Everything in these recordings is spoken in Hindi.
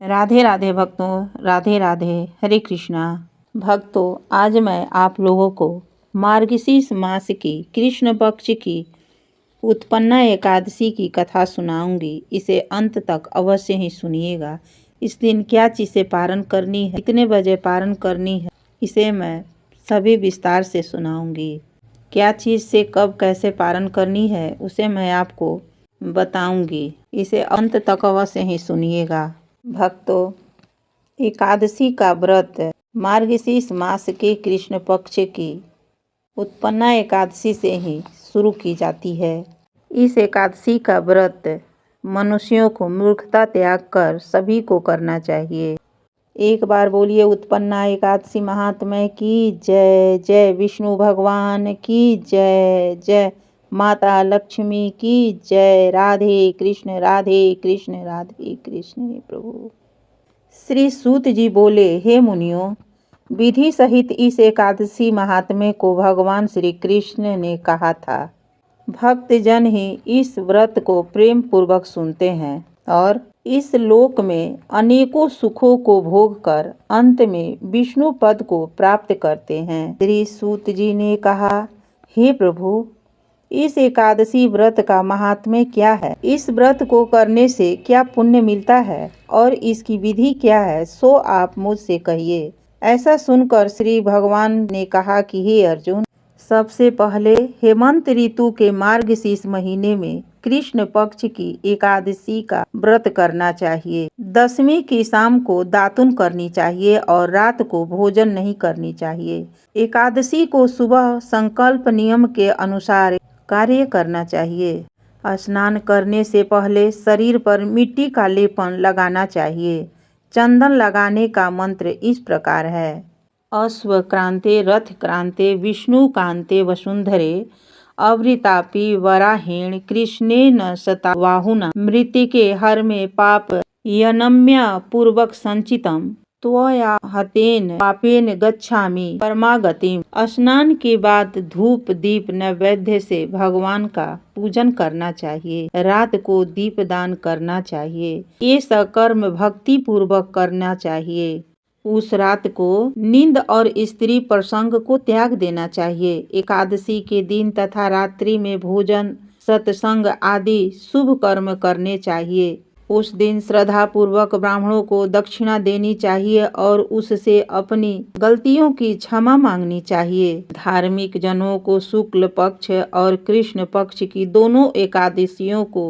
राधे राधे भक्तों, राधे राधे, हरे कृष्णा। भक्तों, आज मैं आप लोगों को मार्गशीर्ष मास की कृष्ण पक्ष की उत्पन्ना एकादशी की कथा सुनाऊंगी। इसे अंत तक अवश्य ही सुनिएगा। इस दिन क्या चीज़ें पारण करनी है, कितने बजे पारण करनी है, इसे मैं सभी विस्तार से सुनाऊंगी। क्या चीज़ से कब कैसे पारण करनी है उसे मैं आपको बताऊंगी। इसे अंत तक अवश्य ही सुनिएगा। भक्तों, एकादशी का व्रत मार्गशीर्ष मास के कृष्ण पक्ष की उत्पन्ना एकादशी से ही शुरू की जाती है। इस एकादशी का व्रत मनुष्यों को मूर्खता त्याग कर सभी को करना चाहिए। एक बार बोलिए उत्पन्ना एकादशी महात्म्य की जय। जय विष्णु भगवान की जय। जय माता लक्ष्मी की जय। राधे कृष्ण राधे कृष्ण राधे कृष्ण। प्रभु श्री सूत जी बोले, हे मुनियों, विधि सहित इस एकादशी महात्म्य को भगवान श्री कृष्ण ने कहा था। भक्तजन ही इस व्रत को प्रेम पूर्वक सुनते हैं और इस लोक में अनेकों सुखों को भोग कर अंत में विष्णु पद को प्राप्त करते हैं। श्री सूत जी ने कहा, हे प्रभु, इस एकादशी व्रत का महात्म्य क्या है? इस व्रत को करने से क्या पुण्य मिलता है और इसकी विधि क्या है, सो आप मुझसे कहिए। ऐसा सुनकर श्री भगवान ने कहा कि हे अर्जुन, सबसे पहले हेमंत ऋतु के मार्गशीर्ष महीने में कृष्ण पक्ष की एकादशी का व्रत करना चाहिए। दशमी की शाम को दातुन करनी चाहिए और रात को भोजन नहीं करनी चाहिए। एकादशी को सुबह संकल्प नियम के अनुसार कार्य करना चाहिए। स्नान करने से पहले शरीर पर मिट्टी का लेपन लगाना चाहिए। चंदन लगाने का मंत्र इस प्रकार है। अश्व क्रांते रथ क्रांते विष्णु कांते वसुंधरे अवृतापि वराहेण कृष्णेन शतबाहुना मृतिके हर में पाप यनम्य पूर्वक संचितम त्वया हतेन पापेन गच्छामि परमागतिम। स्नान के बाद धूप दीप नैवेद्य से भगवान का पूजन करना चाहिए। रात को दीप दान करना चाहिए। ये सकर्म भक्ति पूर्वक करना चाहिए। उस रात को नींद और स्त्री प्रसंग को त्याग देना चाहिए। एकादशी के दिन तथा रात्रि में भोजन सत्संग आदि शुभ कर्म करने चाहिए। उस दिन श्रद्धा पूर्वक ब्राह्मणों को दक्षिणा देनी चाहिए और उससे अपनी गलतियों की क्षमा मांगनी चाहिए। धार्मिक जनों को शुक्ल पक्ष और कृष्ण पक्ष की दोनों एकादशियों को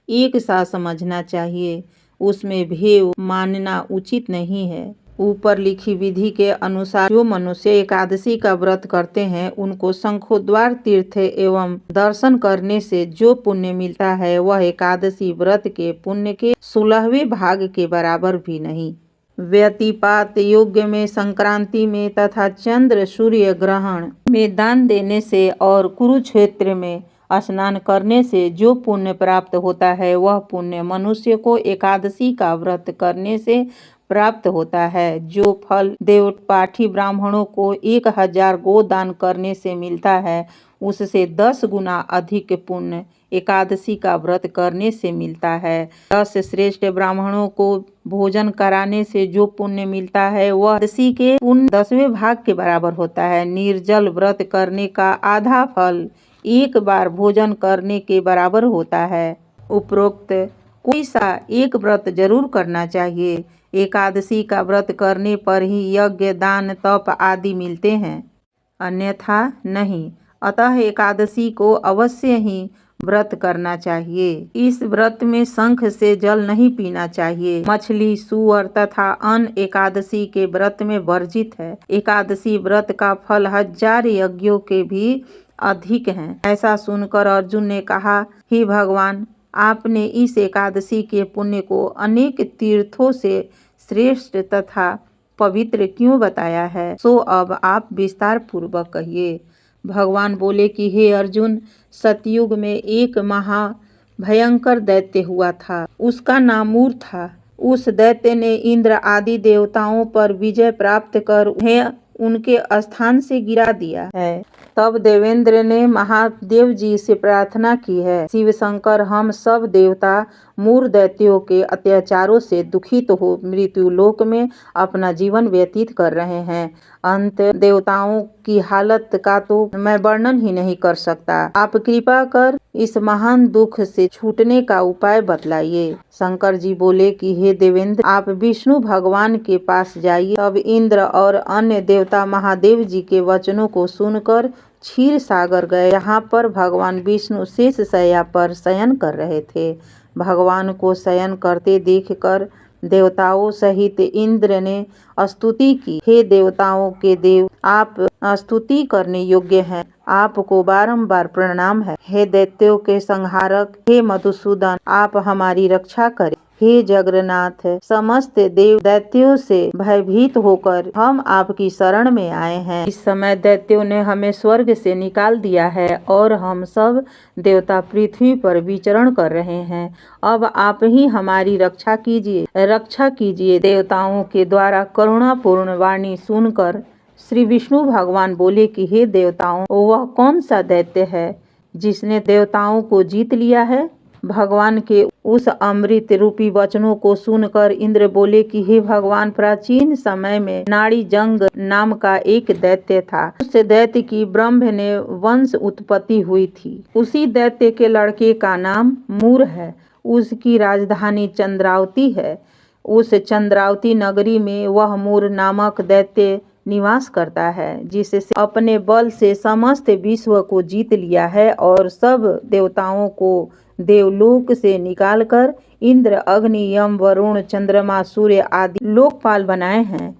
एक साथ समझना चाहिए। उसमें भेद मानना उचित नहीं है। ऊपर लिखी विधि के अनुसार जो मनुष्य एकादशी का व्रत करते हैं उनको शंखोद्वार तीर्थ एवं दर्शन करने से जो पुण्य मिलता है वह एकादशी व्रत के पुण्य के 16वें भाग के बराबर भी नहीं। व्यतिपात योग्य में संक्रांति में तथा चंद्र सूर्य ग्रहण में दान देने से और कुरुक्षेत्र में स्नान करने से जो पुण्य प्राप्त होता है वह पुण्य मनुष्य को एकादशी का व्रत करने से प्राप्त होता है। जो फल देवपाठी ब्राह्मणों को 1000 गोदान करने से मिलता है उससे 10 गुना अधिक पुण्य एकादशी का व्रत करने से मिलता है। 10 श्रेष्ठ ब्राह्मणों को भोजन कराने से जो पुण्य मिलता है वह एकादशी के पुण्य 10वें भाग के बराबर होता है। निर्जल व्रत करने का आधा फल एक बार भोजन करने के बराबर होता है। उपरोक्त कोई सा एक व्रत जरूर करना चाहिए। एकादशी का व्रत करने पर ही यज्ञ दान तप आदि मिलते हैं, अन्यथा नहीं। अतः एकादशी को अवश्य ही व्रत करना चाहिए। इस व्रत में शंख से जल नहीं पीना चाहिए। मछली सूअर तथा अन्न एकादशी के व्रत में वर्जित है। एकादशी व्रत का फल 1000 यज्ञों के भी अधिक है। ऐसा सुनकर अर्जुन ने कहा, हे भगवान, आपने इस एकादशी के पुण्य को अनेक तीर्थों से श्रेष्ठ तथा पवित्र क्यों बताया है, सो अब आप विस्तार पूर्वक कहिए। भगवान बोले कि हे अर्जुन, सतयुग में एक महा भयंकर दैत्य हुआ था। उसका नाम मूर था। उस दैत्य ने इंद्र आदि देवताओं पर विजय प्राप्त कर उन्हें उनके स्थान से गिरा दिया है। तब देवेंद्र ने महादेव जी से प्रार्थना की है, शिव शंकर, हम सब देवता मूर दैत्यों के अत्याचारों से दुखित हो मृत्यु लोक में अपना जीवन व्यतीत कर रहे हैं। अंत देवताओं की हालत का तो मैं वर्णन ही नहीं कर सकता। आप कृपा कर इस महान दुख से छूटने का उपाय बतलाइए। शंकर जी बोले कि हे देवेंद्र, आप विष्णु भगवान के पास जाइए। तब इंद्र और अन्य देवता महादेव जी के वचनों को सुनकर क्षीर सागर गए। यहाँ पर भगवान विष्णु शेष शैया पर शयन कर रहे थे। भगवान को शयन करते देखकर देवताओं सहित इंद्र ने स्तुति की। हे देवताओं के देव, आप स्तुति करने योग्य हैं। आपको बारंबार प्रणाम है। हे दैत्यों के संहारक, हे मधुसूदन, आप हमारी रक्षा करें। हे जगन्नाथ, समस्त देव दैत्यों से भयभीत होकर हम आपकी शरण में आए हैं। इस समय दैत्यों ने हमें स्वर्ग से निकाल दिया है और हम सब देवता पृथ्वी पर विचरण कर रहे हैं। अब आप ही हमारी रक्षा कीजिए। देवताओं के द्वारा करुणापूर्ण वाणी सुनकर श्री विष्णु भगवान बोले कि हे देवताओं, वह कौन सा दैत्य है जिसने देवताओं को जीत लिया है? भगवान के उस अमृत रूपी वचनों को सुनकर इंद्र बोले कि हे भगवान, प्राचीन समय में नाड़ी जंग नाम का एक दैत्य था। उस दैत्य की ब्रह्म ने वंश उत्पत्ति हुई थी। उसी दैत्य के लड़के का नाम मूर है। उसकी राजधानी चंद्रावती है। उस चंद्रावती नगरी में वह मूर नामक दैत्य निवास करता है, जिससे अपने बल से समस्त विश्व को जीत लिया है और सब देवताओं को देवलोक से निकालकर इंद्र, अग्नि, यम, वरुण, चंद्रमा, सूर्य आदि लोकपाल बनाए हैं।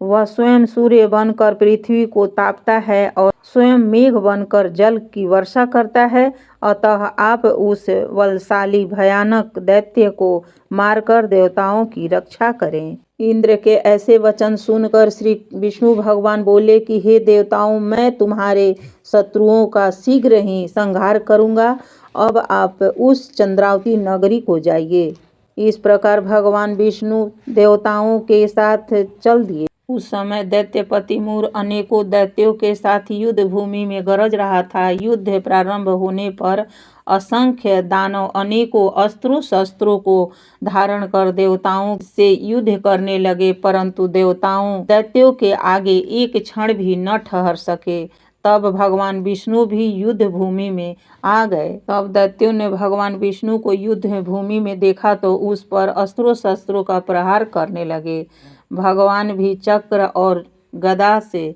वह स्वयं सूर्य बनकर पृथ्वी को तापता है और स्वयं मेघ बनकर जल की वर्षा करता है। अतः आप उस बलशाली भयानक दैत्य को मारकर देवताओं की रक्षा करें। इंद्र के ऐसे वचन सुनकर श्री विष्णु भगवान बोले कि हे देवताओं, मैं तुम्हारे शत्रुओं का शीघ्र ही संहार करूंगा। अब आप उस चंद्रावती नगरी को जाइए। इस प्रकार भगवान विष्णु देवताओं के साथ चल दिए। उस समय दैत्यपति मूर अनेकों दैत्यों के साथ युद्ध भूमि में गरज रहा था। युद्ध प्रारंभ होने पर असंख्य दानव अनेकों अस्त्रों शस्त्रों को धारण कर देवताओं से युद्ध करने लगे, परंतु देवताओं दैत्यों के आगे एक क्षण भी न ठहर सके। तब भगवान विष्णु भी युद्ध भूमि में आ गए। तब दैत्यों ने भगवान विष्णु को युद्ध भूमि में देखा तो उस पर अस्त्रों शस्त्रों का प्रहार करने लगे। भगवान भी चक्र और गदा से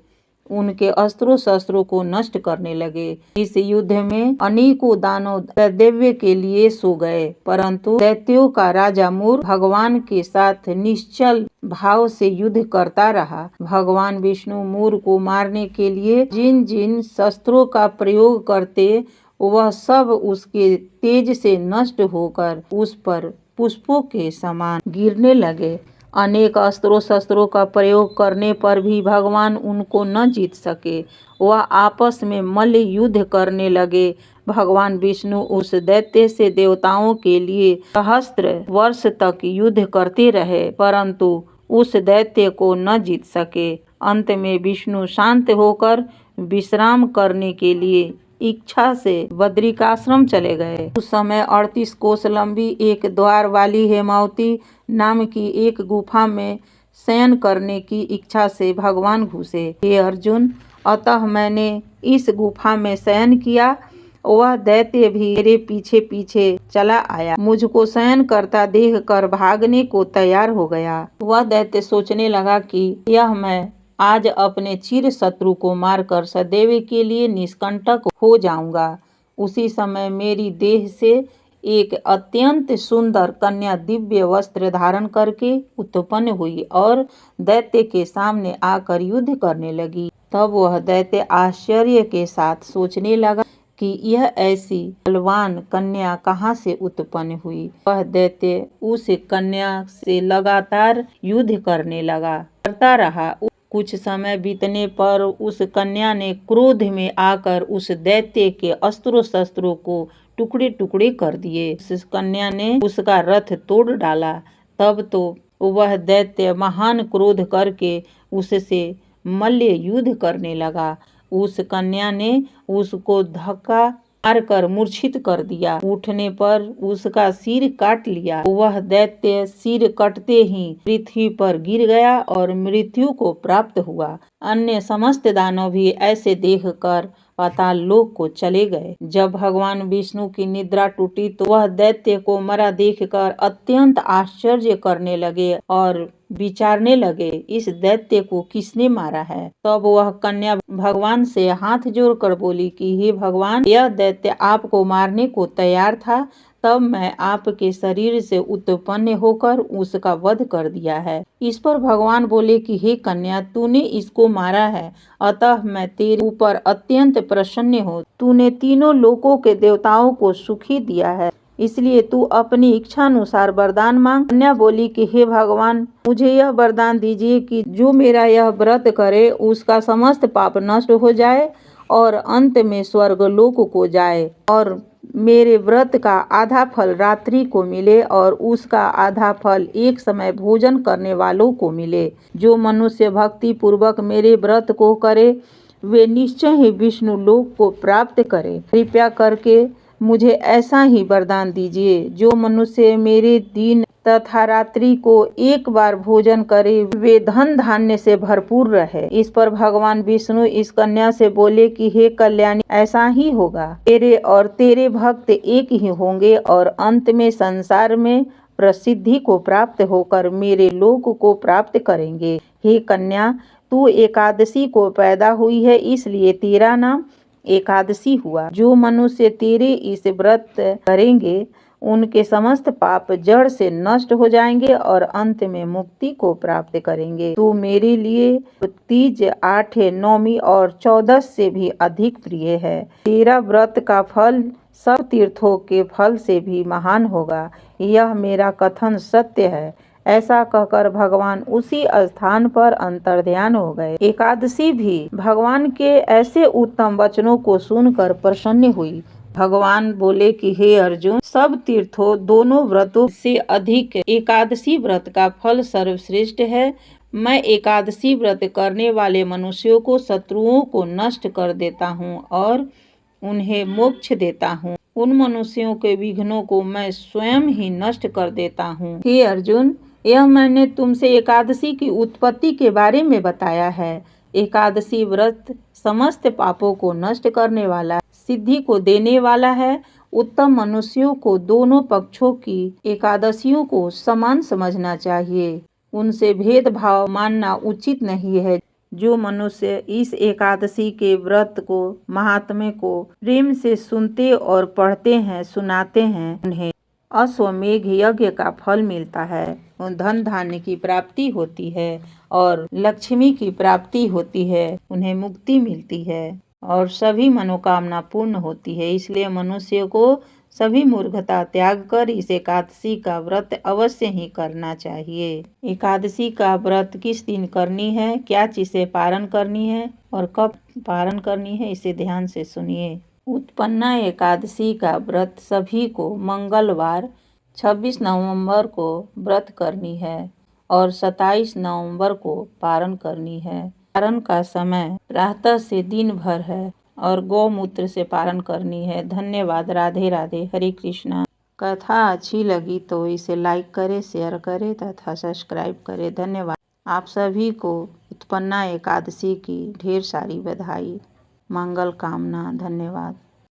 उनके अस्त्रों शस्त्रों को नष्ट करने लगे। इस युद्ध में अनेकों दानव दैत्य के लिए सो गए, परंतु दैत्यों का राजा मूर भगवान के साथ निश्चल भाव से युद्ध करता रहा। भगवान विष्णु मूर को मारने के लिए जिन जिन शस्त्रों का प्रयोग करते, वह सब उसके तेज से नष्ट होकर उस पर पुष्पों के समान गिरने लगे। अनेक अस्त्रों शस्त्रों का प्रयोग करने पर भी भगवान उनको न जीत सके। वह आपस में मल्ल युद्ध करने लगे। भगवान विष्णु उस दैत्य से देवताओं के लिए सहस्त्र वर्ष तक युद्ध करते रहे, परंतु उस दैत्य को न जीत सके। अंत में विष्णु शांत होकर विश्राम करने के लिए इच्छा से बद्रिकाश्रम चले गए। उस समय 38 कोस लंबी एक द्वार वाली हेमावती नाम की एक गुफा में शयन करने की इच्छा से भगवान घुसे। हे अर्जुन, अतः मैंने इस गुफा में शयन किया। वह दैत्य भी मेरे पीछे पीछे चला आया। मुझको शयन करता देखकर भागने को तैयार हो गया। वह दैत्य सोचने लगा कि यह मैं आज अपने चिर शत्रु को मारकर सदैव के लिए निष्कंटक हो जाऊंगा। उसी समय मेरी देह से एक अत्यंत सुंदर कन्या दिव्य वस्त्र धारण करके उत्पन्न हुई और दैत्य के सामने आकर युद्ध करने लगी। तब वह दैत्य आश्चर्य के साथ सोचने लगा कि यह ऐसी बलवान कन्या कहाँ से उत्पन्न हुई। वह दैत्य उस कन्या से लगातार युद्ध करता रहा। कुछ समय बीतने पर उस कन्या ने क्रोध में आकर उस दैत्य के अस्त्रों शस्त्रों को टुकड़े टुकड़े कर दिए। उस कन्या ने उसका रथ तोड़ डाला। तब तो वह दैत्य महान क्रोध करके उससे मल्ल युद्ध करने लगा। उस कन्या ने उसको धक्का मारकर मूर्छित कर दिया। उठने पर उसका सिर काट लिया। वह दैत्य सिर कटते ही पृथ्वी पर गिर गया और मृत्यु को प्राप्त हुआ। अन्य समस्त दानव भी ऐसे देखकर पाताल लोक को चले गए। जब भगवान विष्णु की निद्रा टूटी तो वह दैत्य को मरा देखकर अत्यंत आश्चर्य करने लगे और विचारने लगे, इस दैत्य को किसने मारा है। तब वह कन्या भगवान से हाथ जोड़कर बोली कि हे भगवान, यह दैत्य आपको मारने को तैयार था, तब मैं आपके शरीर से उत्पन्न होकर उसका वध कर दिया है। इस पर भगवान बोले कि हे कन्या, तूने इसको मारा है, अतः मैं तेरे ऊपर अत्यंत प्रसन्न हूँ। तूने तीनों लोकों के देवताओं को सुखी दिया है, इसलिए तू अपनी इच्छा अनुसार वरदान मांग। कन्या बोली कि हे भगवान, मुझे यह वरदान दीजिए कि जो मेरा यह व्रत करे उसका समस्त पाप नष्ट हो जाए और अंत में स्वर्गलोक को जाए और मेरे व्रत का आधा फल रात्रि को मिले और उसका आधा फल एक समय भोजन करने वालों को मिले। जो मनुष्य भक्ति पूर्वक मेरे व्रत को करे वे निश्चय ही विष्णु लोक को प्राप्त करे। कृपया करके मुझे ऐसा ही वरदान दीजिए। जो मनुष्य मेरे दिन तथा रात्रि को एक बार भोजन करे वे धन धान्य से भरपूर रहे। इस पर भगवान विष्णु इस कन्या से बोले कि हे कल्याणी, ऐसा ही होगा। तेरे और तेरे भक्त एक ही होंगे और अंत में संसार में प्रसिद्धि को प्राप्त होकर मेरे लोक को प्राप्त करेंगे। हे कन्या, तू एकादशी को पैदा हुई है, इसलिए तेरा नाम एकादशी हुआ। जो मनुष्य तेरे इस व्रत करेंगे उनके समस्त पाप जड़ से नष्ट हो जाएंगे और अंत में मुक्ति को प्राप्त करेंगे। तू मेरे लिए तीज, 8, 9 और 14 से भी अधिक प्रिय है। तेरा व्रत का फल सब तीर्थों के फल से भी महान होगा। यह मेरा कथन सत्य है। ऐसा कहकर भगवान उसी स्थान पर अंतर्ध्यान हो गए। एकादशी भी भगवान के ऐसे उत्तम वचनों को सुनकर प्रसन्न हुई। भगवान बोले कि हे अर्जुन, सब तीर्थों दोनों व्रतों से अधिक एकादशी व्रत का फल सर्वश्रेष्ठ है। मैं एकादशी व्रत करने वाले मनुष्यों को शत्रुओं को नष्ट कर देता हूँ और उन्हें मोक्ष देता हूँ। उन मनुष्यों के विघ्नों को मैं स्वयं ही नष्ट कर देता हूँ। हे अर्जुन, यह मैंने तुमसे एकादशी की उत्पत्ति के बारे में बताया है। एकादशी व्रत समस्त पापों को नष्ट करने वाला, सिद्धि को देने वाला है। उत्तम मनुष्यों को दोनों पक्षों की एकादशियों को समान समझना चाहिए। उनसे भेदभाव मानना उचित नहीं है। जो मनुष्य इस एकादशी के व्रत को, महात्म्य को प्रेम से सुनते और पढ़ते हैं, सुनाते हैं, उन्हें अश्वमेघ यज्ञ का फल मिलता है। धन धान्य की प्राप्ति होती है और लक्ष्मी की प्राप्ति होती है। उन्हें मुक्ति मिलती है और सभी मनोकामना पूर्ण होती है। इसलिए मनुष्य को सभी मूर्खता त्याग कर इस एकादशी का व्रत अवश्य ही करना चाहिए। एकादशी का व्रत किस दिन करनी है, क्या चीज़ें पारण करनी है और कब पारण करनी है, इसे ध्यान से सुनिए। उत्पन्ना एकादशी का व्रत सभी को मंगलवार 26 नवंबर को व्रत करनी है और 27 नवंबर को पारण करनी है। पारण का समय प्रातः से दिन भर है और गौमूत्र से पारण करनी है। धन्यवाद। राधे राधे। हरे कृष्णा। कथा अच्छी लगी तो इसे लाइक करें, शेयर करें तथा सब्सक्राइब करें। धन्यवाद। आप सभी को उत्पन्ना एकादशी की ढेर सारी बधाई, मंगल कामना। धन्यवाद।